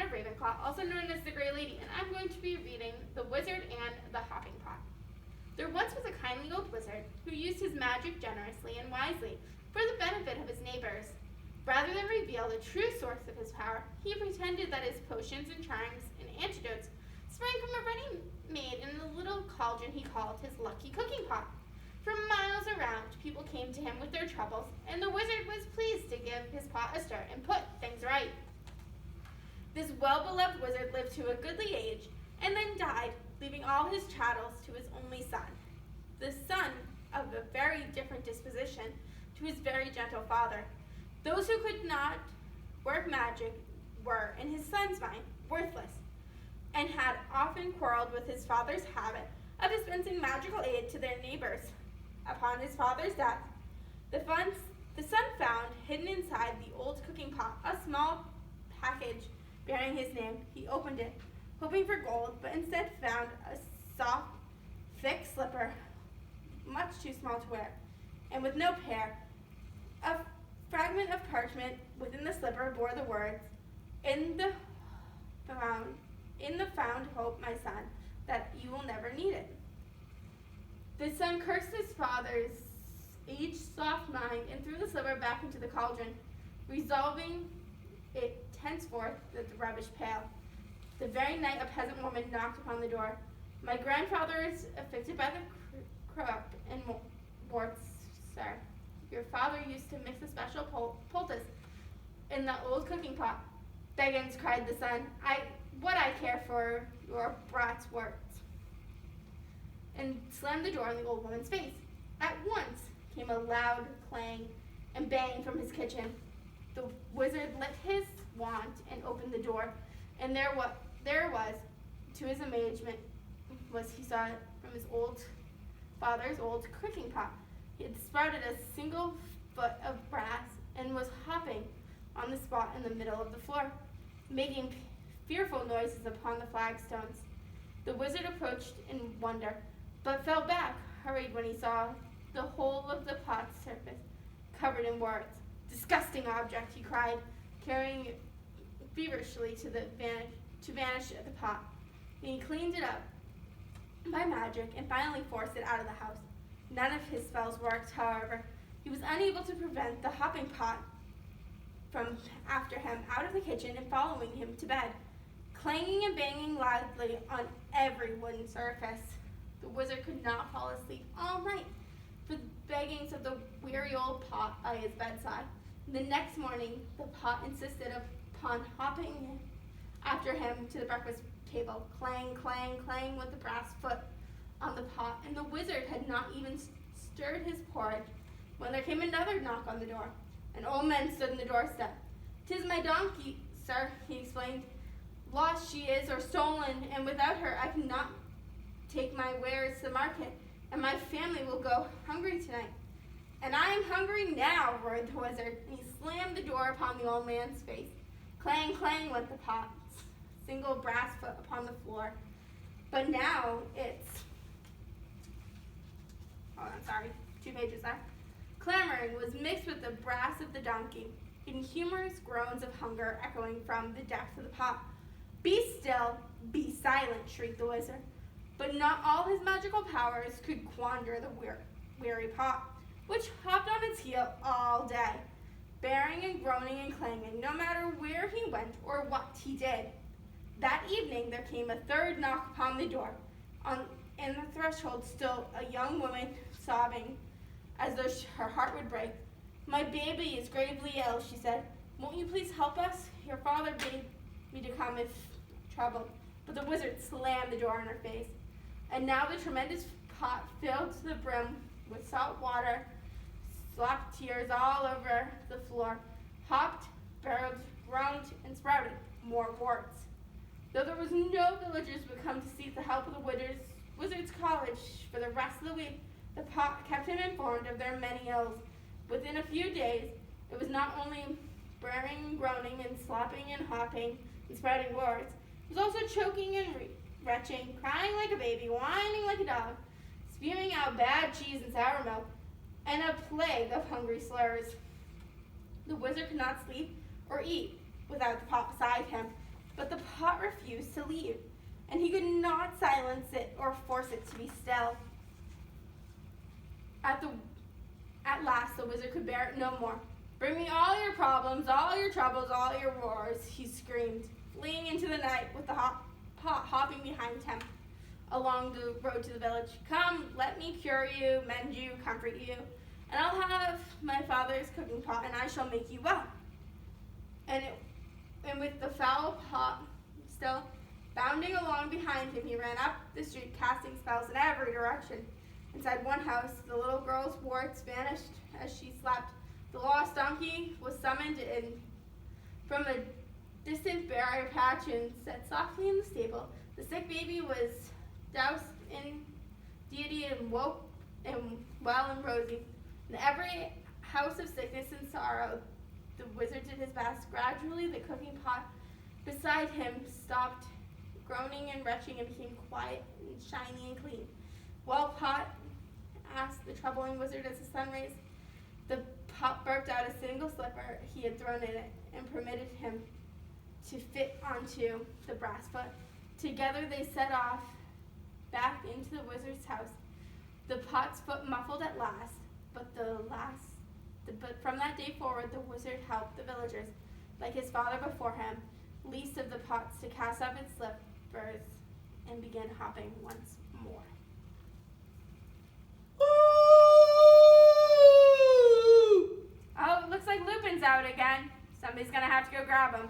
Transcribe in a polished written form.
of Ravenclaw, also known as the Grey Lady, and I'm going to be reading The Wizard and the Hopping Pot. There once was a kindly old wizard who used his magic generously and wisely for the benefit of his neighbors. Rather than reveal the true source of his power, he pretended that his potions and charms and antidotes sprang from a ready-made in a little cauldron he called his lucky cooking pot. From miles around, people came to him with their troubles, and the wizard was pleased to give his pot a stir and put things right. This well-beloved wizard lived to a goodly age and then died, leaving all his chattels to his only son, the son of a very different disposition to his very gentle father. Those who could not work magic were, in his son's mind, worthless, and had often quarreled with his father's habit of dispensing magical aid to their neighbors. Upon his father's death, the son found hidden inside the old cooking pot a small package bearing his name. He opened it, hoping for gold, but instead found a soft, thick slipper, much too small to wear, and with no pair. A fragment of parchment within the slipper bore the words, in the found hope, my son, that you will never need it." The son cursed his father's aged soft mind and threw the slipper back into the cauldron, resolving it henceforth at the rubbish pail. The very night a peasant woman knocked upon the door. "My grandfather is afflicted by the croup and warts, sir. Your father used to mix a special poultice in the old cooking pot." "Beggins," cried the son, what I care for your brat's warts," and slammed the door in the old woman's face. At once came a loud clang and bang from his kitchen. The wizard lit his wand and opened the door, and there was, to his amazement, he saw it from his father's old cooking pot. He had sprouted a single foot of brass and was hopping on the spot in the middle of the floor, making fearful noises upon the flagstones. The wizard approached in wonder, but fell back, hurried when he saw the whole of the pot's surface covered in warts. "Disgusting object," he cried, carrying it feverishly to vanish the pot. And he cleaned it up by magic and finally forced it out of the house. None of his spells worked, however. He was unable to prevent the hopping pot from after him out of the kitchen and following him to bed, clanging and banging loudly on every wooden surface. The wizard could not fall asleep all night for the beggings of the weary old pot by his bedside. The next morning, the pot insisted upon hopping after him to the breakfast table. Clang, clang, clang went the brass foot on the pot, and the wizard had not even stirred his porridge when there came another knock on the door. An old man stood in the doorstep. "'Tis my donkey, sir," he explained. "Lost she is, or stolen, and without her I cannot take my wares to market, and my family will go hungry tonight." "And I am hungry now," roared the wizard, and he slammed the door upon the old man's face. Clang, clang went the pot's single brass foot upon the floor. But now it's... two pages there. Clamoring was mixed with the brass of the donkey, and humorous groans of hunger echoing from the depths of the pot. "Be still, be silent," shrieked the wizard. But not all his magical powers could quander the weary pot, which hopped on its heel all day, bearing and groaning and clanging, no matter where he went or what he did. That evening there came a third knock upon the door. In the threshold stood a young woman, sobbing as though her heart would break. "My baby is gravely ill," she said. "Won't you please help us? Your father bade me to come if troubled." But the wizard slammed the door in her face. And now the tremendous pot filled to the brim with salt water, slopped tears all over the floor, hopped, burrowed, groaned, and sprouted more warts. Though there was no villagers would come to seek the help of the wizard's college for the rest of the week, the pot kept him informed of their many ills. Within a few days, it was not only burning and groaning and slopping and hopping and sprouting warts, it was also choking and retching, crying like a baby, whining like a dog, spewing out bad cheese and sour milk, and a plague of hungry slurs. The wizard could not sleep or eat without the pot beside him, but the refused to leave, and he could not silence it or force it to be still. At last, the wizard could bear it no more. "Bring me all your problems, all your troubles, all your wars," he screamed, fleeing into the night with the pot hopping behind him along the road to the village. "Come, let me cure you, mend you, comfort you, and I'll have my father's cooking pot, and I shall make you well." And with the foul pot still bounding along behind him, he ran up the street, casting spells in every direction. Inside one house, the little girl's warts vanished as she slept. The lost donkey was summoned in from a distant briar patch and set softly in the stable. The sick baby was doused in deity and woke and well and rosy. In every house of sickness and sorrow, the wizard did his best. Gradually, the cooking pot beside him stopped groaning and retching and became quiet and shiny and clean. "Well, pot?" asked the troubling wizard as the sun raised. The pot burped out a single slipper he had thrown in it and permitted him to fit onto the brass foot. Together they set off back into the wizard's house. The pot's foot muffled at last, but from that day forward, the wizard helped the villagers, like his father before him, least of the pots, to cast off its slippers and begin hopping once more. Oh, it looks like Lupin's out again. Somebody's gonna have to go grab him.